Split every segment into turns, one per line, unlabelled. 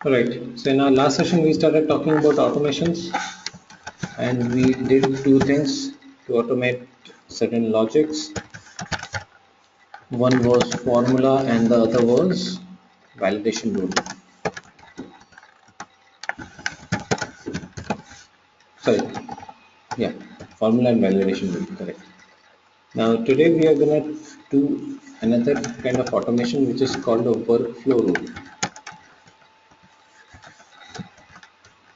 Alright, so in our last session we started talking about automations and we did two things to automate certain logics. One was formula and the other was validation rule. Sorry, yeah, formula and validation rule, correct. Now today we are going to do another kind of automation which is called a workflow rule.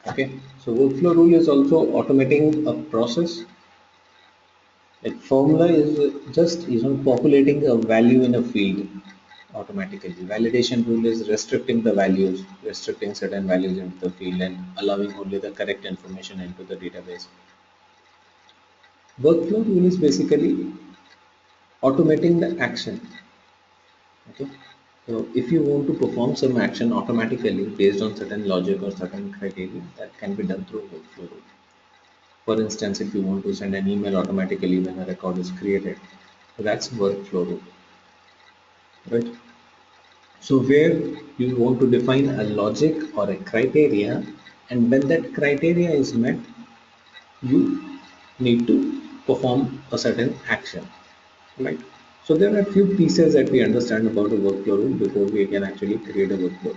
Okay, so workflow rule is also automating a process. Like formula is just populating a value in a field automatically. Validation rule is restricting the values, restricting certain values into the field and allowing only the correct information into the database. Workflow rule is basically automating the action. Okay. So if you want to perform some action automatically based on certain logic or certain criteria, that can be done through workflow rule. For instance, if you want to send an email automatically when a record is created, that's workflow rule, right? So where you want to define a logic or a criteria, and when that criteria is met, you need to perform a certain action, right? So there are a few pieces that we understand about a workflow rule before we can actually create a workflow.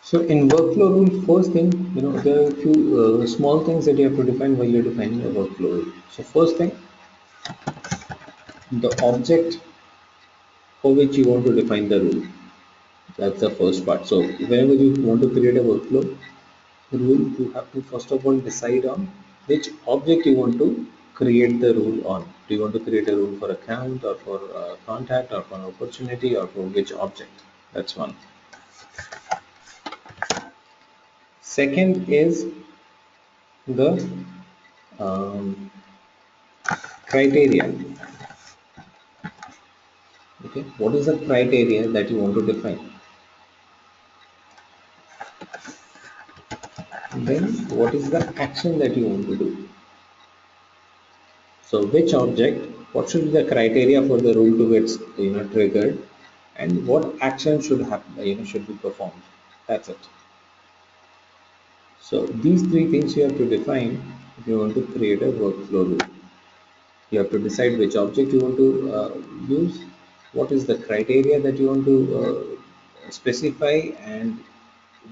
So in workflow rule, first thing, there are a few small things that you have to define while you're defining a workflow rule. So first thing, the object for which you want to define the rule. That's the first part. So whenever you want to create a workflow rule, you have to first of all decide on which object you want to create the rule on. Do you want to create a rule for account or for contact or for opportunity or for which object? That's one. Second is the um, criteria. Okay, what is the criteria that you want to define? Then what is the action that you want to do? So which object, what should be the criteria for the rule to get triggered, and what action should happen, should be performed. That's it. So these three things you have to define if you want to create a workflow rule. You have to decide which object you want to use, what is the criteria that you want to specify, and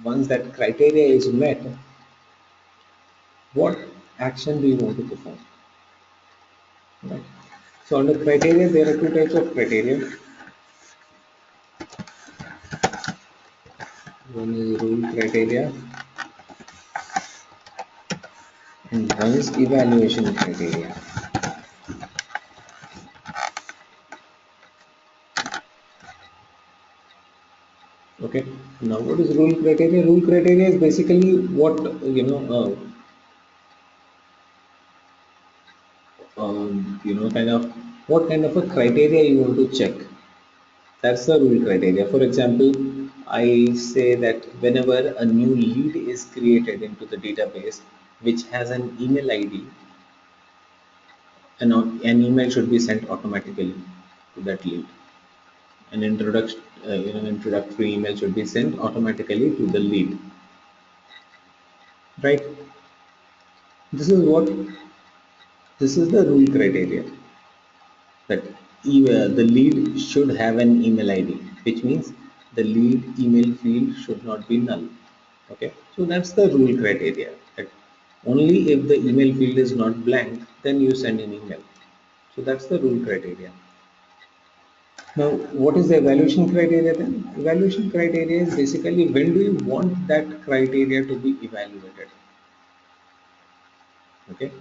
once that criteria is met, what action do you want to perform? Right. So under criteria, there are two types of criteria. One is rule criteria and one is evaluation criteria. Okay. Now, what is rule criteria? Rule criteria is basically what kind of what kind of a criteria you want to check. That's the rule criteria. For example, I say that whenever a new lead is created into the database which has an email ID, an email should be sent automatically to that lead. An introductory email should be sent automatically to the lead, right? This is what this is the rule criteria that the lead should have an email ID, which means the lead email field should not be null. Okay, so that's the rule criteria. That only if the email field is not blank, then you send an email. So that's the rule criteria. Now, what is the evaluation criteria then? Evaluation criteria is basically when do you want that criteria to be evaluated? Okay.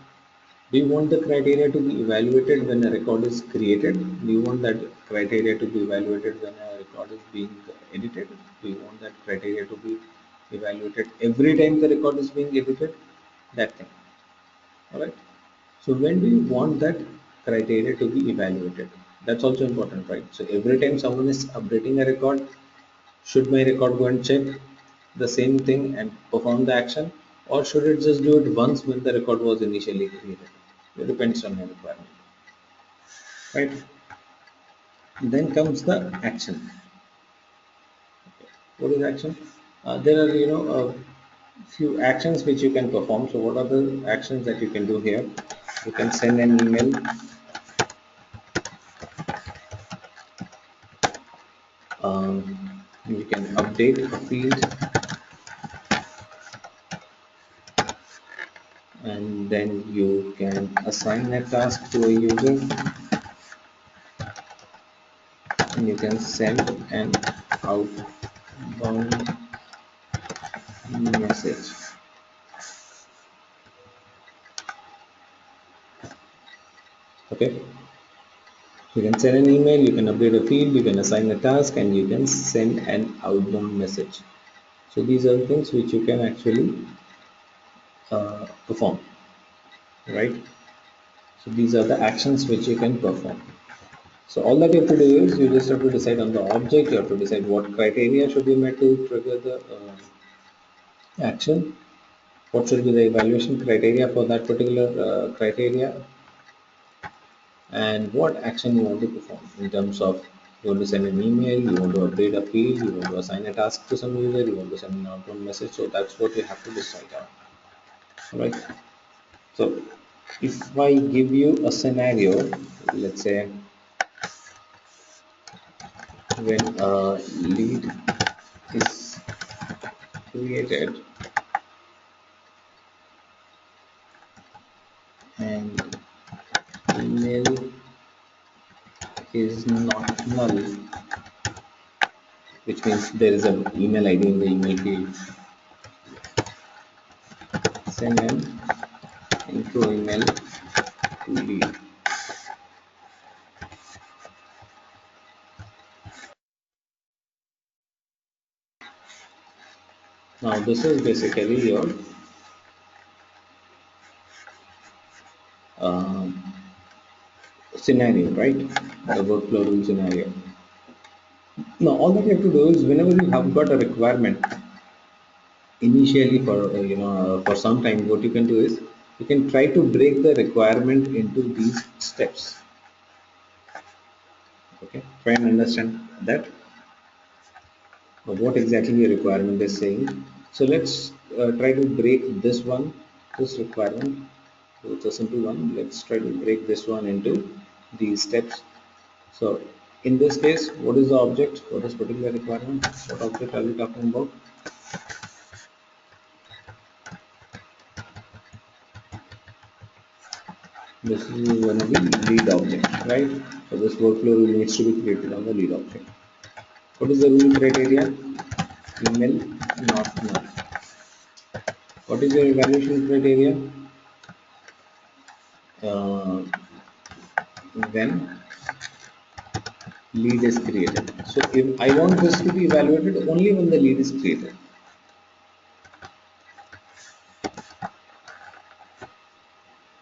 Do you want the criteria to be evaluated when a record is created? Do you want that criteria to be evaluated when a record is being edited? Do you want that criteria to be evaluated every time the record is being edited? That thing. Alright. So when do you want that criteria to be evaluated? That's also important, right? So every time someone is updating a record, should my record go and check the same thing and perform the action, or should it just do it once when the record was initially created? It depends on your requirement, right? Then comes the action. What is action? There are, few actions which you can perform. So what are the actions that you can do here? You can send an email. You can update a field, and then you can assign a task to a user, and you can send an outbound message. Okay, you can send an email, you can update a field, you can assign a task, and you can send an outbound message. So these are things which you can actually perform, right? So these are the actions which you can perform. So all that you have to do is you just have to decide on the object. You have to decide what criteria should be met to trigger the action. What should be the evaluation criteria for that particular criteria, and what action you want to perform in terms of you want to send an email, you want to update a field, you want to assign a task to some user, you want to send an outbound message. So that's what you have to decide on, right? So if I give you a scenario, let's say when a lead is created and email is not null, which means there is an email ID in the email field, send an intro email to lead. Now this is basically your uh, scenario, right? The workflow rule scenario. Now all that you have to do is whenever you have got a requirement initially for for some time, what you can do is you can try to break the requirement into these steps. Okay, try and understand that what exactly your requirement is saying. So let's try to break this requirement. So it's a simple one. Let's try to break this one into these steps. So in this case, what is the object for this particular requirement? What object are we talking about? This is going to be lead object, right? So this workflow rule needs to be created on the lead object. What is the rule criteria? Email not null. What is your evaluation criteria? Uh, when lead is created. So if I want this to be evaluated only when the lead is created.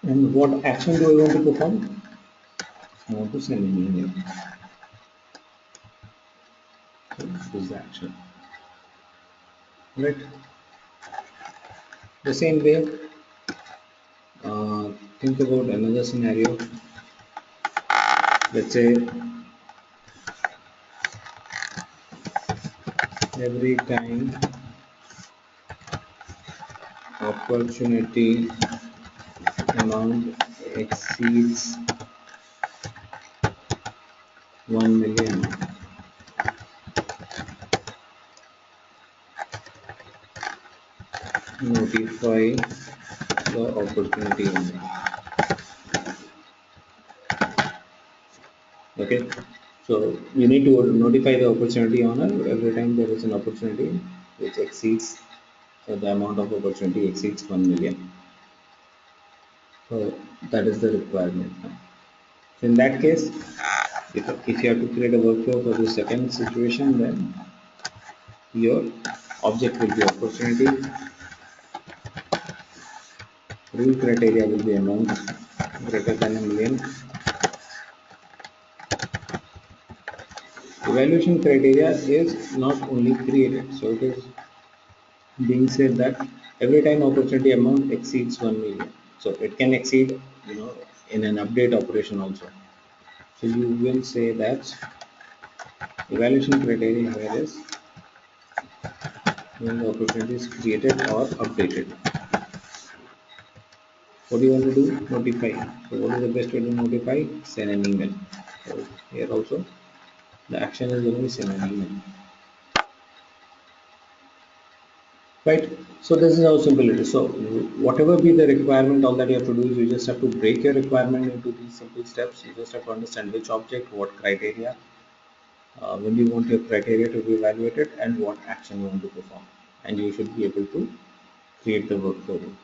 And what action do I want to perform? I want to send an email. So this is the action. Right. The same way, think about another scenario. Let's say every time opportunity amount exceeds 1 million, notify the opportunity owner. Okay, so you need to notify the opportunity owner every time there is an opportunity which exceeds, so the amount of opportunity exceeds 1 million. So that is the requirement now. So in that case, if you have to create a workflow for the second situation, then your object will be opportunity, rule criteria will be amount greater than a million, evaluation criteria is not only created, so it is being said that every time opportunity amount exceeds 1 million, so it can exceed you know, in an update operation also. So you will say that evaluation criteria here is when the opportunity is created or updated. What do you want to do? Notify. So what is the best way to notify? Send an email. So here also the action is going to be send an email. Right? So this is how simple it is. So whatever be the requirement, all that you have to do is you just have to break your requirement into these simple steps. You just have to understand which object, what criteria, when you want your criteria to be evaluated, and what action you want to perform. And you should be able to create the workflow.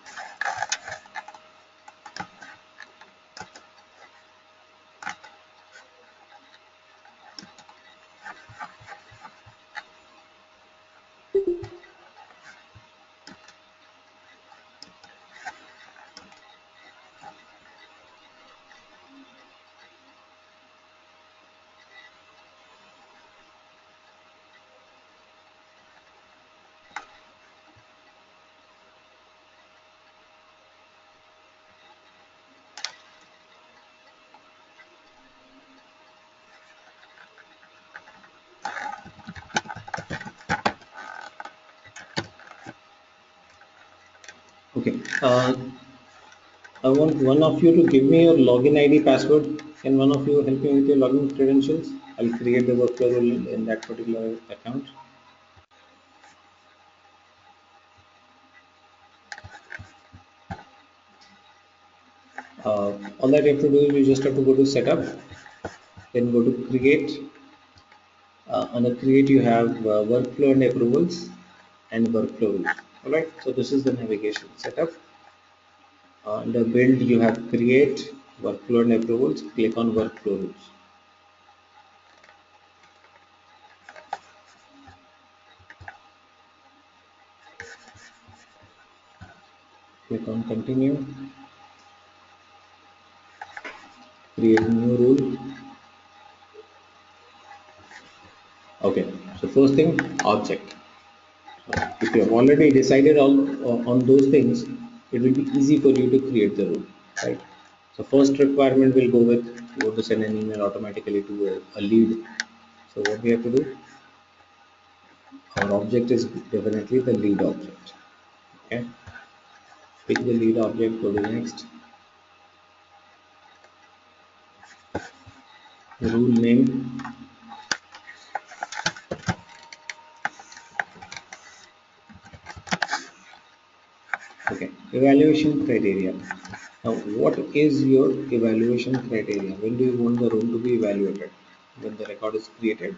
Okay. I want one of you to give me your login ID password. Can one of you help me with your login credentials? I'll create the workflow rule in that particular account. All that you have to do is you just have to go to setup, then go to create. Under create, you have workflow and approvals and workflow rules. All right. So this is the navigation setup. Under build, you have create, workflow and approvals. Click on workflow rules. Click on continue. Create new rule. Okay. So first thing, object. If you have already decided on those things, it will be easy for you to create the rule, right? So first requirement will go with you want to send an email automatically to a lead. So what we have to do, our object is definitely the lead object. Okay, pick the lead object, go to next, rule name. Okay, evaluation criteria. Now, what is your evaluation criteria? When do you want the rule to be evaluated? When the record is created,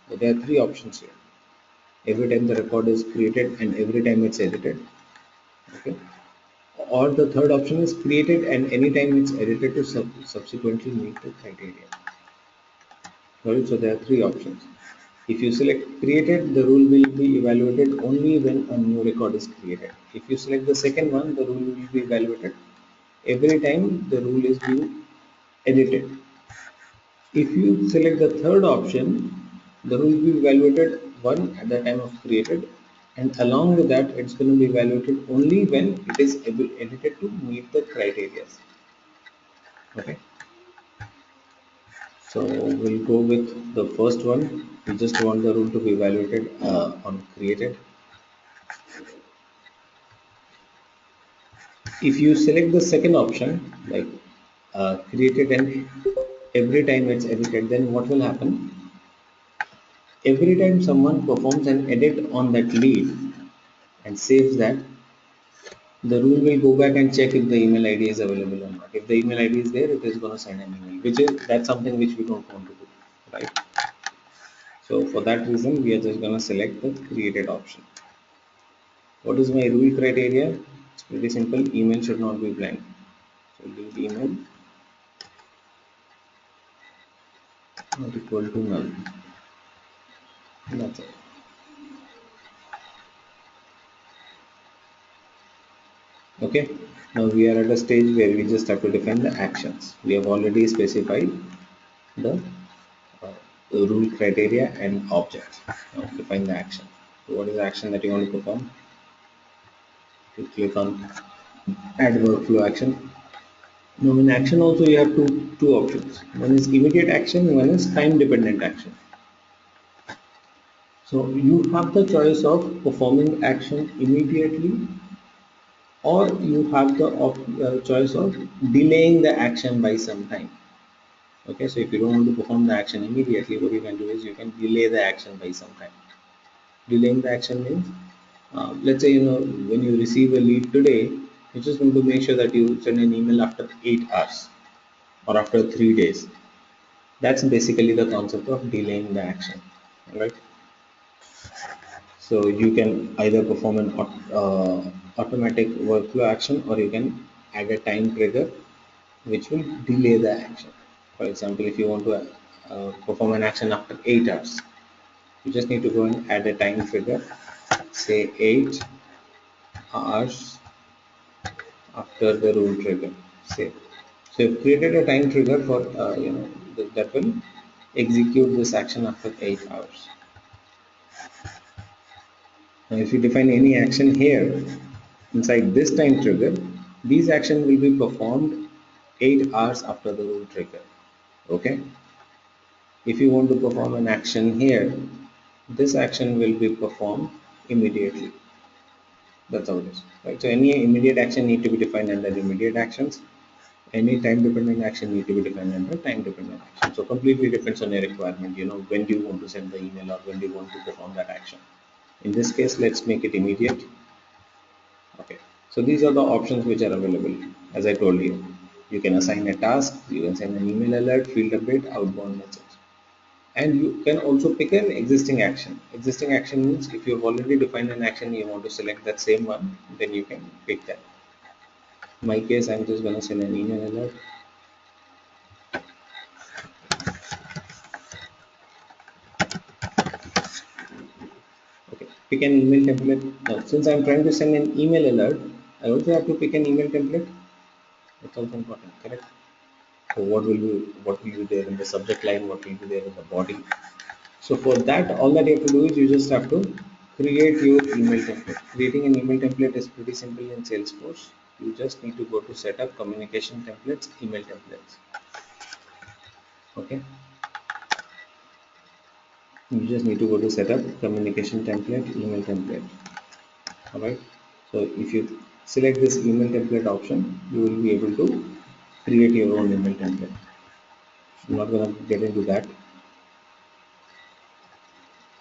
so there are three options here. Every time the record is created and every time it's edited. Okay, or the third option is created and anytime it's edited to subsequently meet the criteria. Right, so there are three options. If you select created, the rule will be evaluated only when a new record is created. If you select the second one, the rule will be evaluated every time the rule is being edited. If you select the third option, the rule will be evaluated one at the time of created, and along with that, it's going to be evaluated only when it is edited to meet the criteria. Okay, so we'll go with the first one. We just want the rule to be evaluated on created. If you select the second option, like created and every time it's edited, then what will happen? Every time someone performs an edit on that lead and saves that, the rule will go back and check if the email ID is available or not. If the email ID is there, it is going to send an email, which is that's something which we don't want to do, right? So for that reason, we are just going to select the created option. What is my rule criteria? It's pretty simple. Email should not be blank. So leave email not equal to null. That's it. Okay. Now we are at a stage where we just have to define the actions. We have already specified the rule criteria and object. Now define the action. So what is the action that you want to perform? You click on add workflow action. Now in action also you have two options. One is immediate action, one is time dependent action. So you have the choice of performing action immediately, or you have the choice of delaying the action by some time. Okay, so if you don't want to perform the action immediately, what you can do is you can delay the action by some time. Delaying the action means, let's say, when you receive a lead today, you just want to make sure that you send an email after 8 hours or after 3 days. That's basically the concept of delaying the action, right? So you can either perform an automatic workflow action, or you can add a time trigger which will delay the action. For example, if you want to perform an action after 8 hours, you just need to go and add a time trigger, say 8 hours after the rule trigger. Say, so you've created a time trigger for that will execute this action after 8 hours. Now, if you define any action here inside this time trigger, these action will be performed 8 hours after the rule trigger. Okay. If you want to perform an action here, this action will be performed immediately. That's how it is, right? So any immediate action need to be defined under immediate actions. Any time dependent action need to be defined under time dependent action. So completely depends on your requirement. When do you want to send the email, or when do you want to perform that action. In this case, let's make it immediate. Okay. So these are the options which are available. As I told you, you can assign a task, you can send an email alert, field update, outbound message. And you can also pick an existing action. Existing action means if you've already defined an action, you want to select that same one, then you can pick that. In my case, I'm just going to send an email alert. Okay, pick an email template. Now, since I'm trying to send an email alert, I also have to pick an email template. That's also important, correct? So what will be there in the subject line? What will be there in the body? So for that, all that you have to do is you just have to create your email template. Creating an email template is pretty simple in Salesforce. You just need to go to setup, communication templates, email templates. Okay. You just need to go to setup, communication template, email template. All right. So if you select this email template option, you will be able to create your own email template. I'm not going to get into that.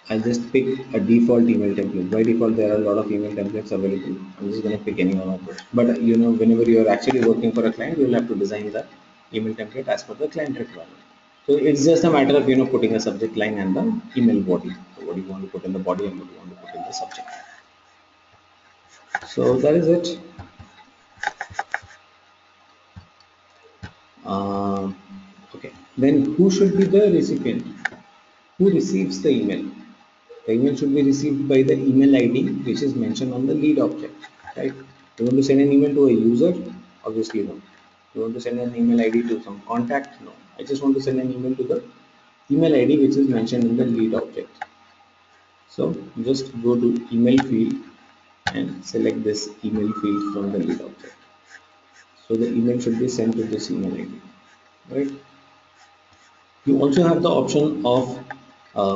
I'll just pick a default email template. By default, there are a lot of email templates available. I'm just going to pick any one of those. But whenever you're actually working for a client, you'll have to design the email template as per the client requirement. So it's just a matter of putting a subject line and the email body. So what do you want to put in the body and what do you want to put in the subject. So that is it. Um, okay. Then who should be the recipient? Who receives the email? The email should be received by the email ID which is mentioned on the lead object, right? You want to send an email to a user? Obviously no. You want to send an email ID to some contact? No. I just want to send an email to the email ID which is mentioned in the lead object. So just go to email field and select this email field from the lead object. So the email should be sent to this email ID, right? You also have the option of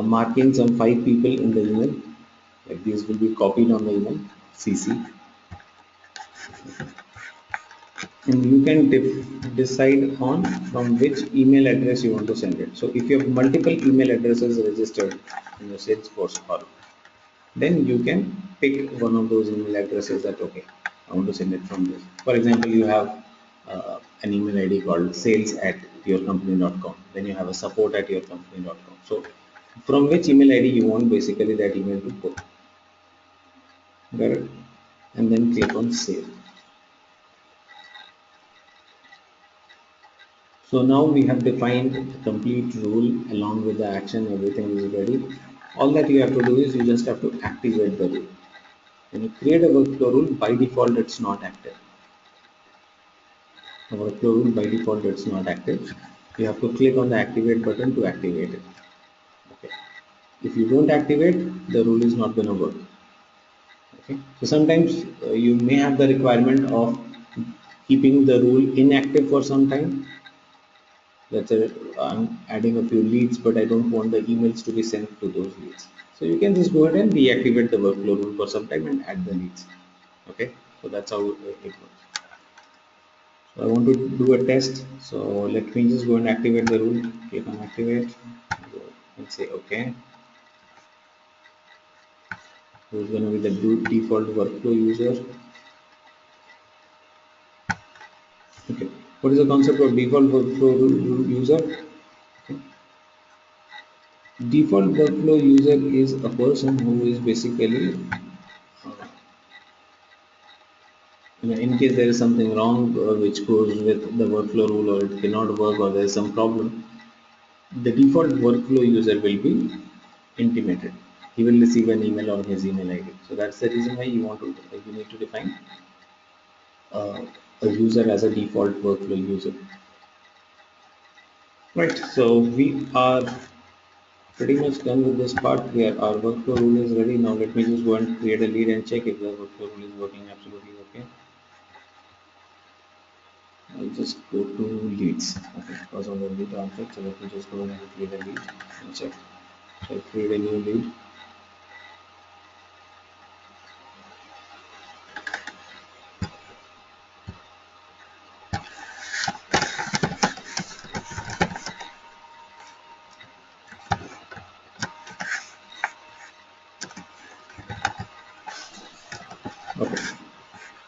marking some 5 people in the email. Like these will be copied on the email, CC, and you can decide on from which email address you want to send it. So if you have multiple email addresses registered in your Salesforce call, then you can pick one of those email addresses that okay, I want to send it from this. For example, you have an email ID called sales@yourcompany.com. Then you have a support@yourcompany.com. So from which email ID you want basically that email to put, got it? And then click on save. So now we have defined the complete rule along with the action, everything is ready. All that you have to do is you just have to activate the rule. When you create a workflow rule, by default it's not active. The workflow rule by default it's not active. You have to click on the activate button to activate it. Okay. If you don't activate, the rule is not going to work. Okay. So sometimes you may have the requirement of keeping the rule inactive for some time. Let's say I'm adding a few leads, but I don't want the emails to be sent to those leads. So you can just go ahead and deactivate the workflow rule for some time and add the leads. Okay, so that's how it works. So I want to do a test. So let me just go and activate the rule. Click on activate. Go and say okay. Who's going to be the default workflow user? Okay. What is the concept of default workflow user? Default workflow user is a person who is basically, in case there is something wrong which goes with the workflow rule, or it cannot work, or there is some problem, the default workflow user will be intimated. He will receive an email on his email ID. So that's the reason why you need to define uh, a user as a default workflow user. Right. So we are pretty much done with this part here. Our workflow rule is ready. Now let me just go and create a lead and check if the workflow rule is working absolutely okay. I'll just go to leads. Okay, because of the lead object. So let me just go and create a lead and check. So I'll create a new lead. Okay.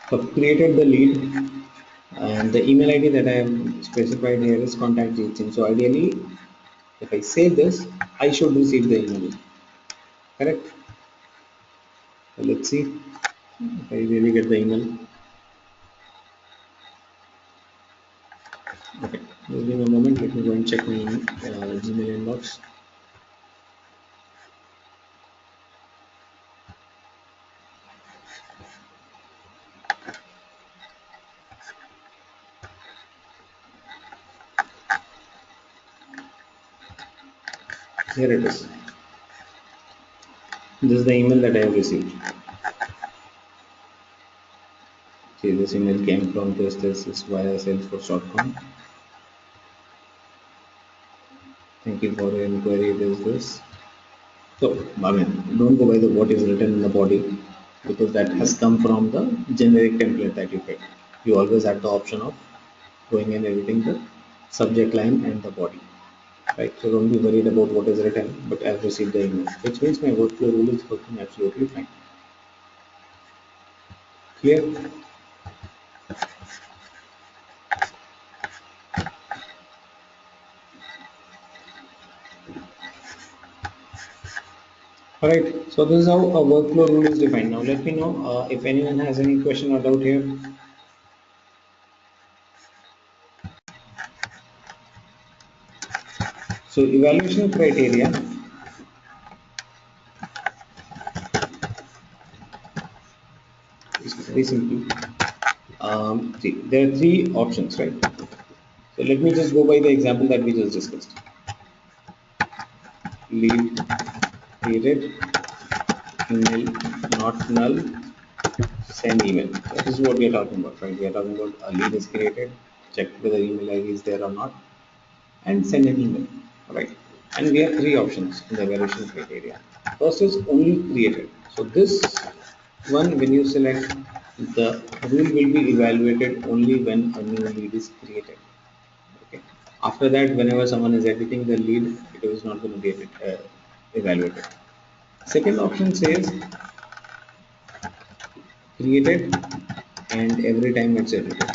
So I've created the lead, and the email ID that I have specified here is contact teaching. So ideally, if I save this, I should receive the email. Correct? So let's see if I really get the email. Okay, just give me a moment. Let me go and check my Gmail inbox. Here it is. This is the email that I have received. See, this email came from this via Salesforce.com. Thank you for your inquiry. This. So, I mean, don't go by the what is written in the body, because that has come from the generic template that you pick. You always have the option of going and editing the subject line and the body. Right? So don't be worried about what is written, but I've received the email, which means my workflow rule is working absolutely fine. Clear? Alright, so this is how a workflow rule is defined. Now let me know if anyone has any question or doubt here. So evaluation criteria is very simple. See, there are three options, right? So let me just go by the example that we just discussed. Lead created, email not null, send email. So this is what we are talking about, right? We are talking about a lead is created, check whether email ID is there or not, and send an email, right? And we have three options in the evaluation criteria. First is only created. So this one, when you select, the rule will be evaluated only when a new lead is created. Okay. After that, whenever someone is editing the lead, it is not going to be evaluated. Second option says created and every time it's edited.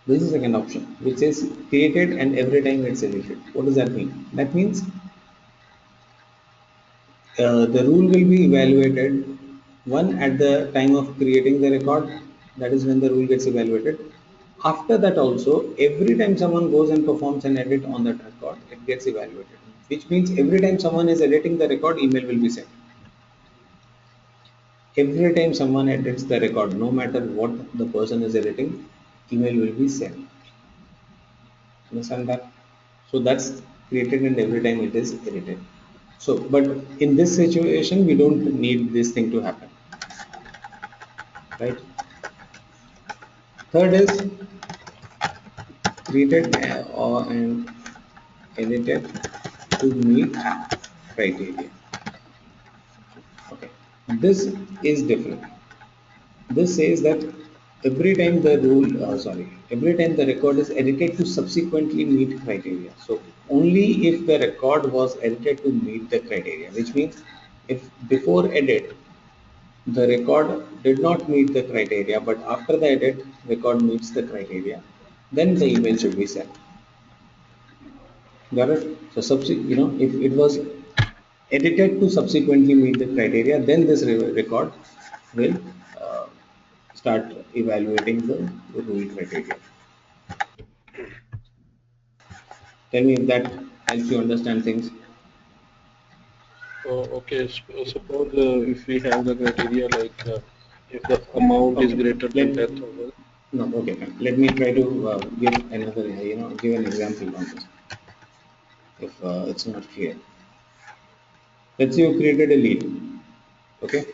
This is the second option, which says created and every time it's edited. What does that mean? That means the rule will be evaluated one at the time of creating the record, that is when the rule gets evaluated. After that also, every time someone goes and performs an edit on that record, it gets evaluated, which means every time someone is editing the record, email will be sent. Every time someone edits the record, no matter what the person is editing, email will be sent. Understand that? So that's created and every time it is edited. So, but in this situation, we don't need this thing to happen, right? Third is created or and edited to meet criteria. Okay, this is different. This says that every time the record is edited to subsequently meet criteria. So only if the record was edited to meet the criteria, which means if before edit the record did not meet the criteria, but after the edit record meets the criteria, then the email should be sent. Got it? So if it was edited to subsequently meet the criteria, then this record will uh, start evaluating the rule criteria. Tell me if that helps you understand things.
Okay, suppose if we have the criteria like if the amount is
Okay,
greater
let
than 10,000.
no, okay, fine. Let me try to give another, give an example on this if it's not clear. Let's say you created a lead, okay,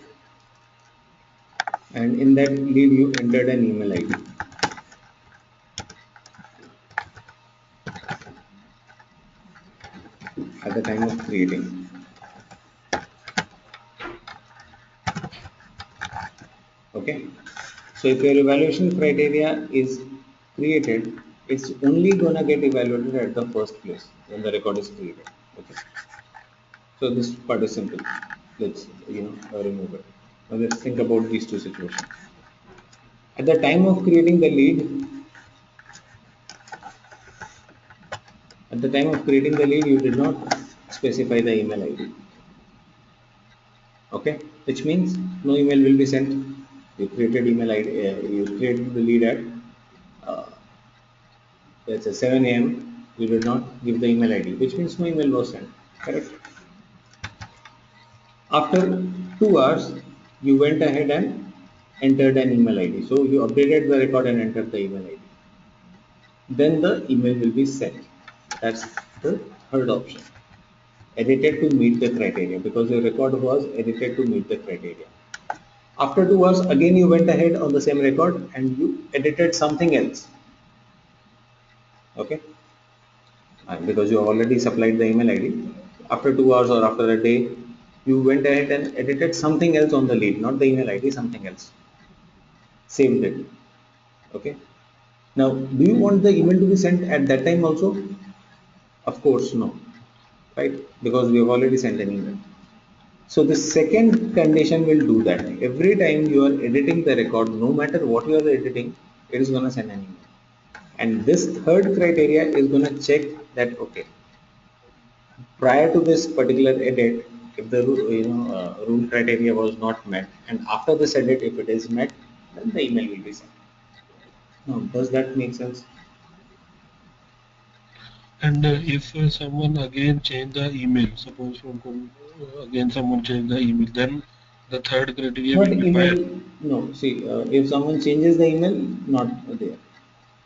and in that lead you entered an email ID at the time of creating, okay. So if your evaluation criteria is created, it's only gonna get evaluated at the first place when the record is created, okay. So this part is simple. Let's remove it. Now let's think about these two situations. At the time of creating the lead, at the time of creating the lead, you did not specify the email ID. Okay, which means no email will be sent. You created email ID. You created the lead at uh, let's say 7 a.m. You did not give the email ID, which means no email was sent. Correct. After 2 hours, you went ahead and entered an email ID. So you updated the record and entered the email ID. Then the email will be sent. That's the third option. Edited to meet the criteria because your record was edited to meet the criteria. After 2 hours, again you went ahead on the same record and you edited something else. Okay, because you already supplied the email ID. After 2 hours or after a day, you went ahead and edited something else on the lead, not the email ID, something else. Saved it. Okay. Now, do you want the email to be sent at that time also? Of course, no, right? Because we have already sent an email. So the second condition will do that. Every time you are editing the record, no matter what you are editing, it is going to send an email. And this third criteria is going to check that okay, prior to this particular edit, if the rule criteria was not met, and after this edit, if it is met, then the email will be sent. Now, does that make sense?
And if someone again change the email, suppose again someone change the email, then the third criteria
Not
will be
email.
fired.
No, see, if someone changes the email, not there.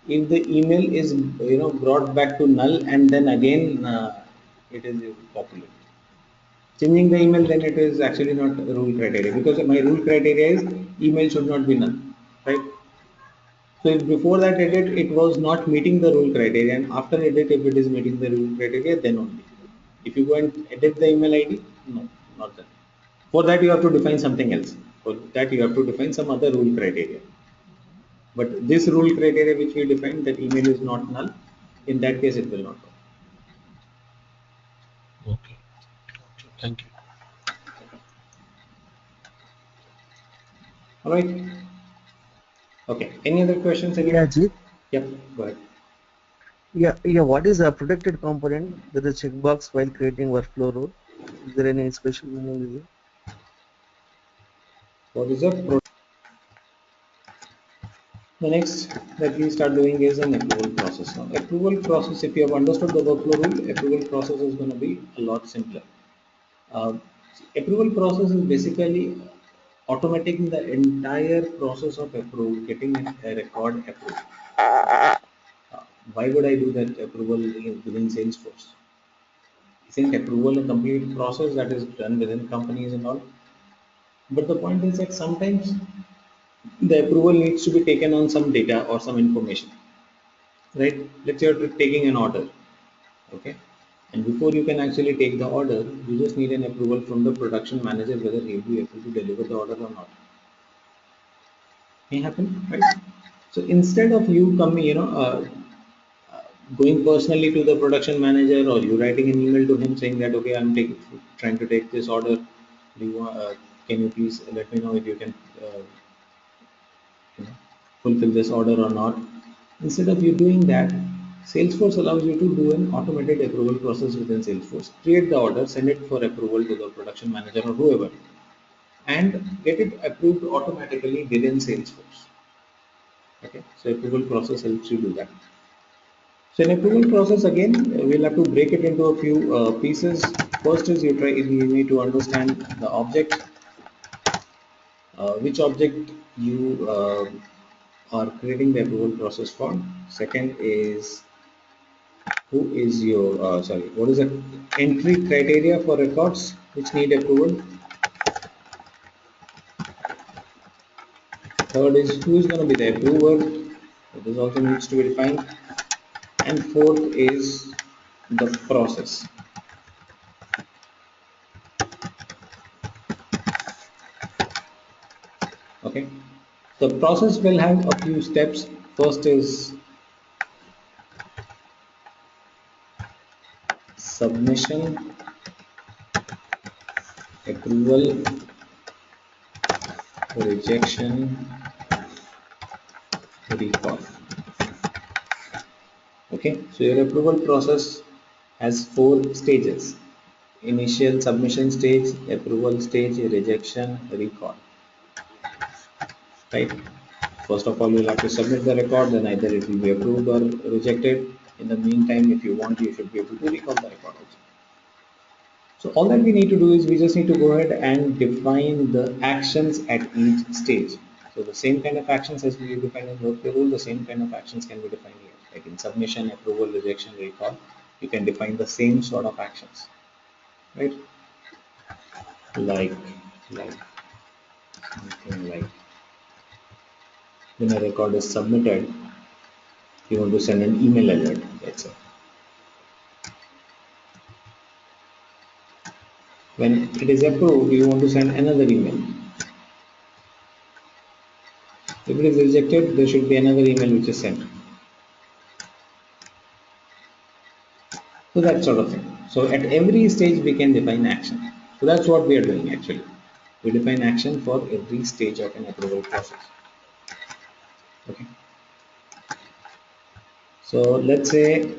If the email is brought back to null and then again it is populated. Changing the email, then it is actually not a rule criteria because my rule criteria is email should not be null, right? So if before that edit it was not meeting the rule criteria, and after edit if it is meeting the rule criteria, then only. If you go and edit the email ID, no, not that. For that you have to define something else. For that you have to define some other rule criteria. But this rule criteria which we defined that email is not null, in that case it will not work.
Okay. Okay. Thank you.
All right. Okay. Any other questions,
Yeah,
anyone?
Jeet.
Yep. Go ahead.
Yeah. What is a protected component with a checkbox while creating workflow rule? Is there any special meaning with it?
What is the next that we start doing is an approval process. Now, approval process, if you have understood the workflow rule, approval process is going to be a lot simpler. Uh, Approval process is basically automating the entire process of approve, getting a record approved. Why would I do that approval within Salesforce? Isn't approval a complete process that is done within companies and all? But the point is that sometimes the approval needs to be taken on some data or some information, right? Let's say you're taking an order, okay? And before you can actually take the order, you just need an approval from the production manager whether he'll be able to deliver the order or not. May happen, right? So instead of you coming, going personally to the production manager, or you writing an email to him saying that, okay, trying to take this order. Do you can you please let me know if you can you know, fulfill this order or not? Instead of you doing that, Salesforce allows you to do an automated approval process within Salesforce. Create the order, send it for approval to the production manager or whoever, and get it approved automatically within Salesforce. Okay, so approval process helps you do that. So in approval process again, we'll have to break it into a few pieces. First is you need to understand the object, which object you are creating the approval process for. Second is who is your sorry, what is the entry criteria for records which need approval. Third is who is going to be the approver. This also needs to be defined. And fourth is the process. Okay, the process will have a few steps. First is submission, approval, rejection, recall. Okay, so your approval process has four stages: initial submission stage, approval stage, rejection, recall. Right, first of all you'll have to submit the record, then either it will be approved or rejected. In the meantime, if you want, you should be able to recall the record also. So all that we need to do is we just need to go ahead and define the actions at each stage. So the same kind of actions as we define in workflow rule, the same kind of actions can be defined here. Like in submission, approval, rejection, recall, you can define the same sort of actions, right? Like, like something like when a record is submitted, you want to send an email alert, let's say. When it is approved, you want to send another email. If it is rejected, there should be another email which is sent. So that sort of thing. So at every stage we can define action. So that's what we are doing actually. We define action for every stage of an approval process. Okay. So let's say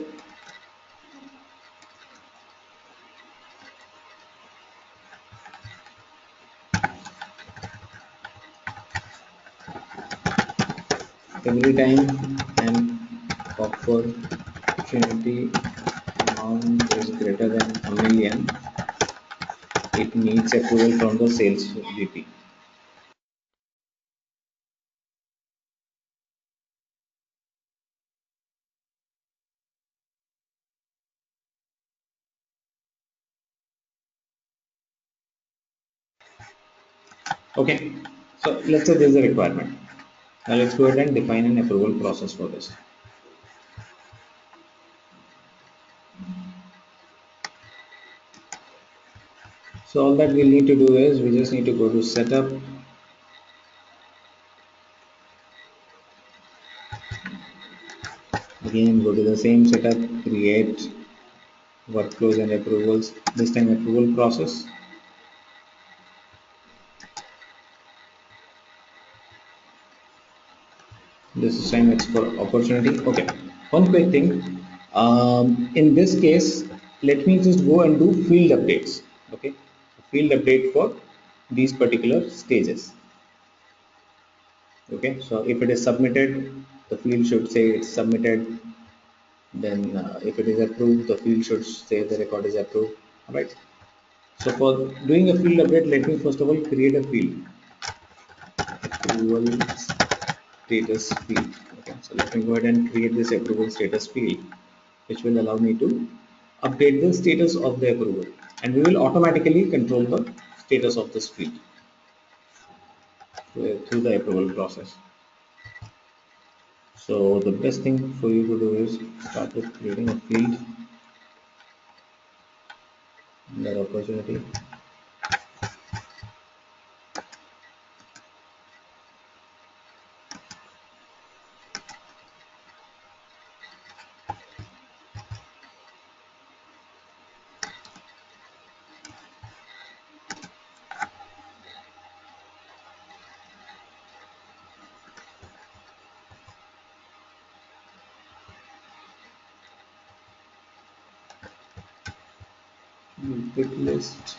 every time an opportunity amount is greater than a million, it needs approval from the sales VP. Okay. So let's say this is a requirement. Now let's go ahead and define an approval process for this. So all that we'll need to do is we just need to go to setup, again go to the same setup, create workflows and approvals, this time approval process. This time it's for opportunity. Okay, one quick thing, in this case let me just go and do field updates. Okay, field update for these particular stages. Okay, so if it is submitted, the field should say it's submitted. Then if it is approved, the field should say the record is approved. All right, so for doing a field update, let me first of all create a field, approval status field. Okay, so let me go ahead and create this approval status field, which will allow me to update the status of the approval, and we will automatically control the status of this field through the approval process. So the best thing for you to do is start with creating a field under opportunity. Pick list,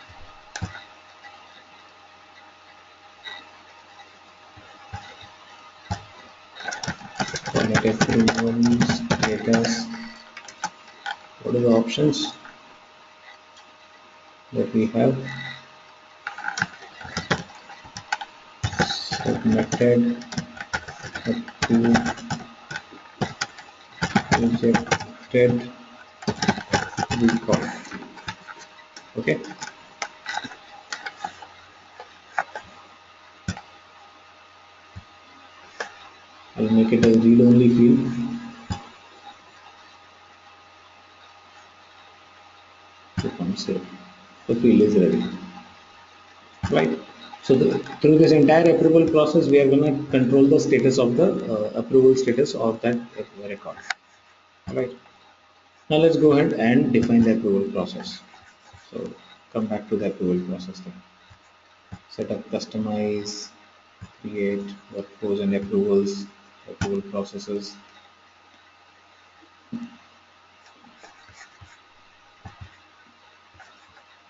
format approvals, status. What are the options that we have? Submitted, approved, rejected, recall. Okay. I'll make it a read-only field. Click on save. The field is ready. Right. So through this entire approval process, we are going to control the status of the approval status of that record. Right. Now let's go ahead and define the approval process. So come back to the approval process then. Set up, customize, create workflows and approvals, approval processes.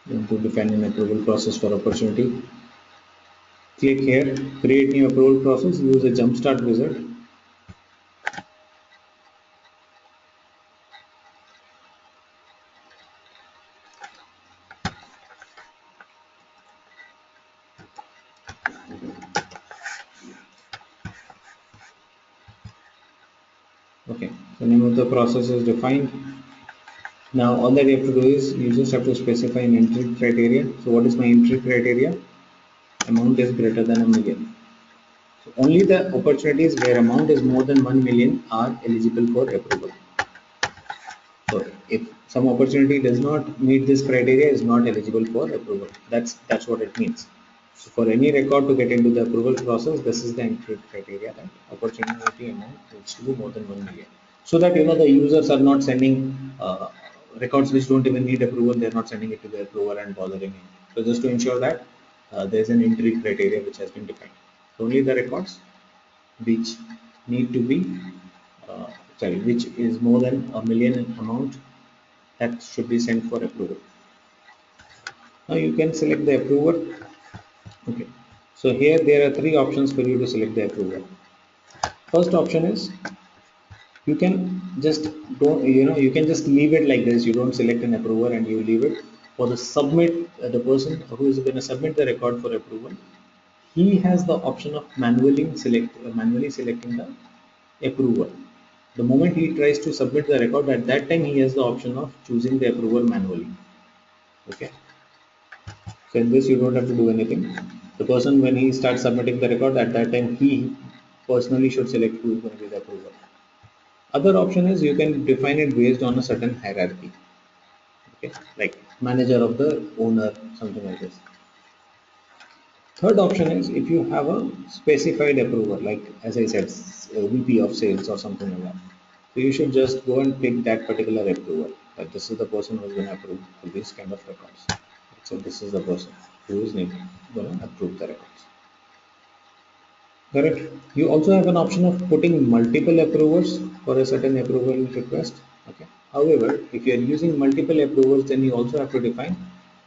Going to define an approval process for opportunity. Click here, create new approval process, use a jumpstart wizard. Okay, the name of the process is defined. Now all that you have to do is you just have to specify an entry criteria. So what is my entry criteria? Amount is greater than a million. So only the opportunities where amount is more than 1 million are eligible for approval. So if some opportunity does not meet this criteria, is not eligible for approval. That's what it means. So for any record to get into the approval process, this is the entry criteria, that opportunity amount needs to be more than 1 million. So that the users are not sending records which don't even need approval, they're not sending it to the approver and bothering him. So just to ensure that there's an entry criteria which has been defined. So only the records which need to be which is more than a million in amount, that should be sent for approval. Now you can select the approver. Okay, so here there are three options for you to select the approver. First option is you can just don't you can just leave it like this. You don't select an approver and you leave it for the submit. The person who is going to submit the record for approval, he has the option of manually selecting the approval. The moment he tries to submit the record, at that time he has the option of choosing the approval manually. Okay, so in this you don't have to do anything. The person, when he starts submitting the record, at that time he personally should select who is going to be the approval. Other option is you can define it based on a certain hierarchy. Okay, like manager of the owner, something like this. Third option is if you have a specified approver, like as I said, VP of sales or something like that. So you should just go and pick that particular approver. That this is the person who is going to approve for this kind of records. So this is the person who is going to approve the records. Correct. You also have an option of putting multiple approvers for a certain approval request. Okay. However, if you are using multiple approvers, then you also have to define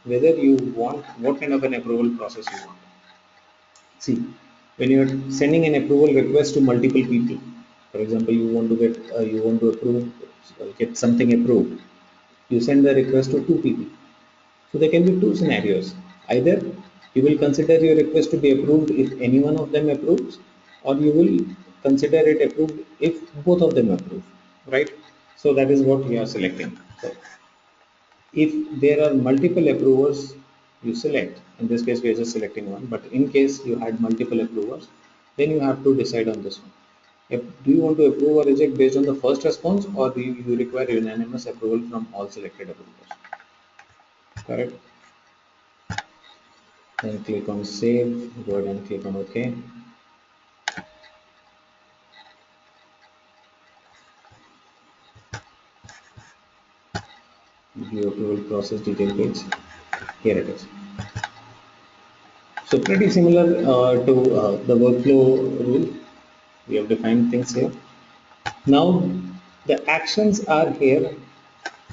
whether you want what kind of an approval process you want. See, when you are sending an approval request to multiple people, for example, you want to approve get something approved, you send the request to two people. So there can be two scenarios. Either you will consider your request to be approved if any one of them approves, or you will consider it approved if both of them approve, right? So that is what you are selecting. So If there are multiple approvers, you select. In this case we are just selecting one, but in case you had multiple approvers, then you have to decide on this one. Do you want to approve or reject based on the first response, or do you require unanimous approval from all selected approvers? Correct. Then click on save, go ahead and click on OK. View approval process detail page. Here it is. So pretty similar to the workflow rule. We have defined things here. Now the actions are here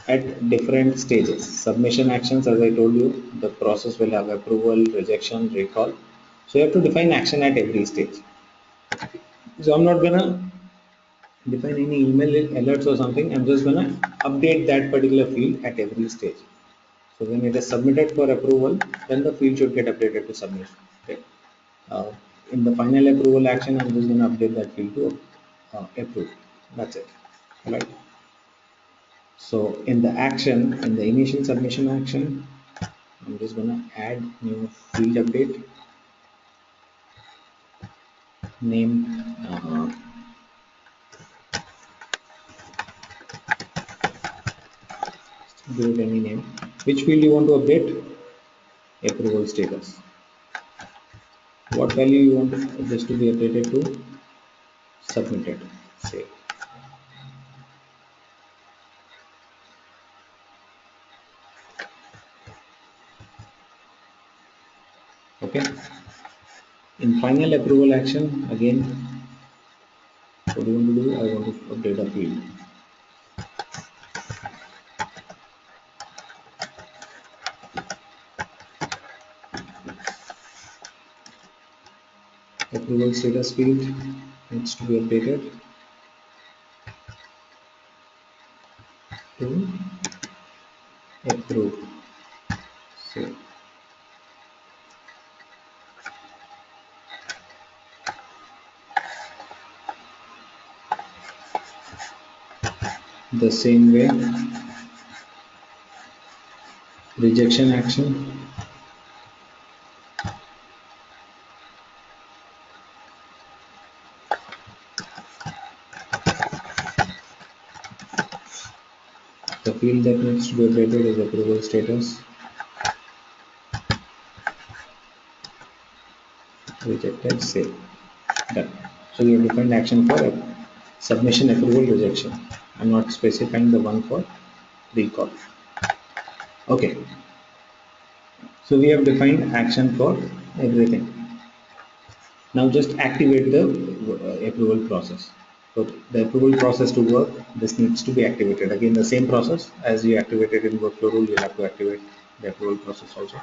at different stages. Submission actions, as I told you, the process will have approval, rejection, recall. So you have to define action at every stage. So I'm not gonna define any email alerts or something. I'm just gonna update that particular field at every stage. So when it is submitted for approval, then the field should get updated to submission. Okay. Uh, in the final approval action, I'm just gonna update that field to approve. That's it. All right. So in the action, in the initial submission action, I'm just gonna add new field update, name, give it any name. Which field you want to update? Approval status. What value you want this to be updated to? Submitted. Save. Okay. In final approval action, again, what do you want to do? I want to update a field. Approval status field needs to be updated to approve. Save. The same way, rejection action, the field that needs to be updated is approval status, rejected, save. Done. So we have defined action for submission, approval, rejection. I'm not specifying the one for recall. Okay. So we have defined action for everything. Now just activate the approval process. So the approval process to work, this needs to be activated. Again, the same process as you activated in workflow rule, you have to activate the approval process also.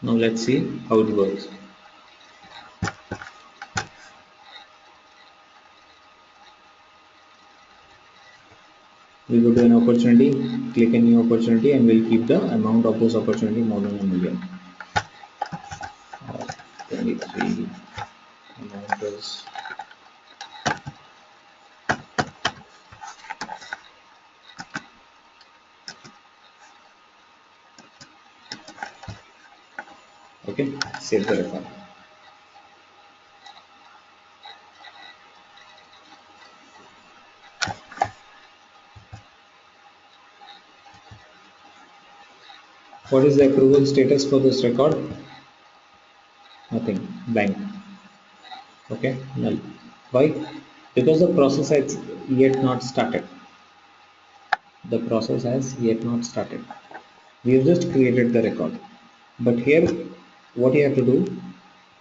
Now let's see how it works. We go to an opportunity, click a new opportunity, and we'll keep the amount of this opportunity more than 1,000,000. 23 amount is okay. Save the record. What is the approval status for this record? Nothing, blank. Okay, null. Why? Because the process has yet not started. The process has yet not started. We have just created the record. But here, what you have to do,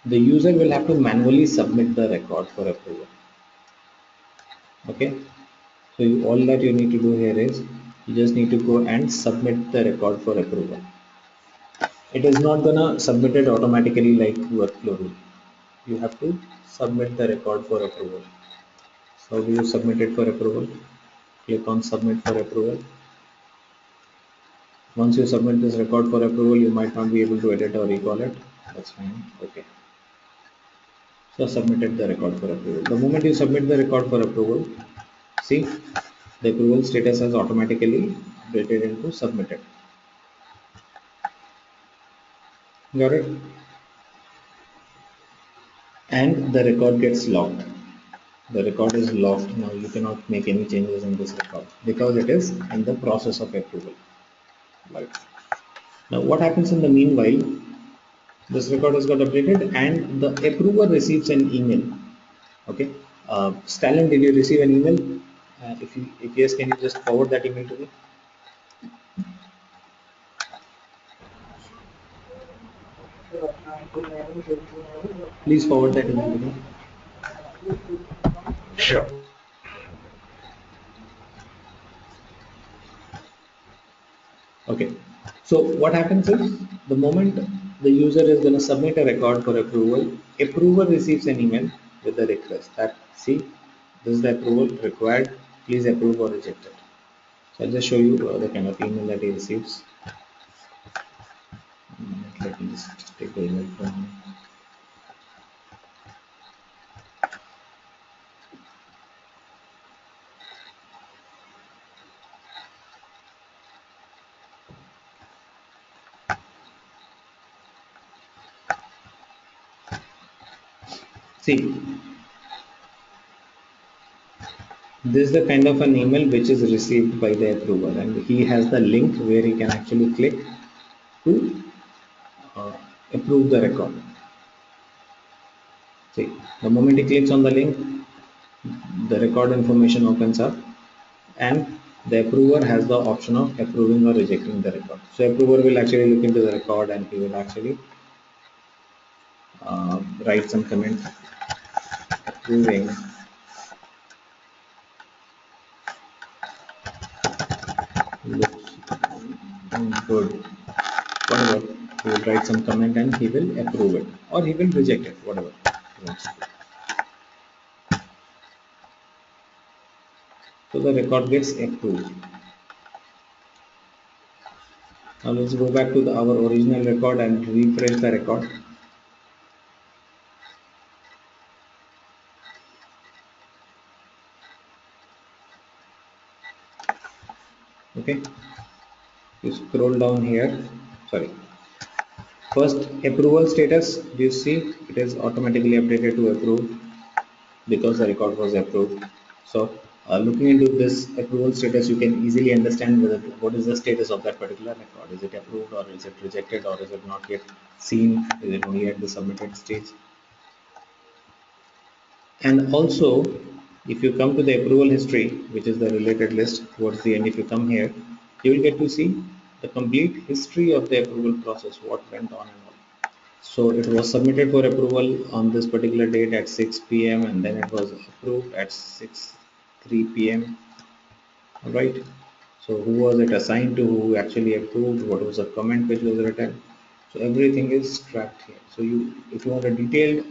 the user will have to manually submit the record for approval. Okay, so all that you need to do here is you just need to go and submit the record for approval. It is not gonna submit it automatically like workflow rule. You have to submit the record for approval. So do you submit it for approval? Click on submit for approval. Once you submit this record for approval, you might not be able to edit or recall it. That's fine. Okay. So submitted the record for approval. The moment you submit the record for approval, See, the approval status has automatically updated into submitted. Got it? And the record gets locked. The record is locked. Now you cannot make any changes in this record because it is in the process of approval. Right. Now what happens in the meanwhile? This record has got updated and the approver receives an email. Okay. Stalin, did you receive an email? If yes, can you just forward that email to me? Please forward that email to me.
Sure.
Okay. So what happens is the moment the user is going to submit a record for approval, approver receives an email with the request that see, this is the approval required, please approve or reject it. So I'll just show you the kind of email that he receives. Let me just take the email from. See, this is the kind of an email which is received by the approver, and he has the link where he can actually click to uh, approve the record. See, the moment he clicks on the link, the record information opens up and the approver has the option of approving or rejecting the record. So approver will actually look into the record and he will actually write some comment approving looks good, whatever. He will write some comment and he will approve it or he will reject it, whatever he wants to do. So the record gets approved. Now let's go back to our original record and refresh the record. Okay, you scroll down here. Sorry. First, approval status. Do you see it is automatically updated to approved because the record was approved. So, looking into this approval status, you can easily understand whether what is the status of that particular record. Is it approved or is it rejected or is it not yet seen? Is it only at the submitted stage? And also, if you come to the approval history, which is the related list towards the end, if you come here, you will get to see the complete history of the approval process, what went on and all. So it was submitted for approval on this particular date at 6 p.m. and then it was approved at 6:03 p.m. Right. So who was it assigned to? Who actually approved? What was the comment which was written? So everything is tracked here. So if you want a detailed,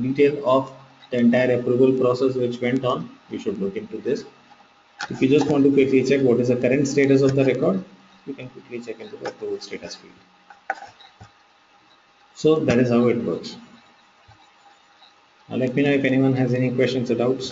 detail of the entire approval process which went on, you should look into this. If you just want to quickly check what is the current status of the record, you can quickly check into the approval status field. So that is how it works. Let me know if anyone has any questions or doubts.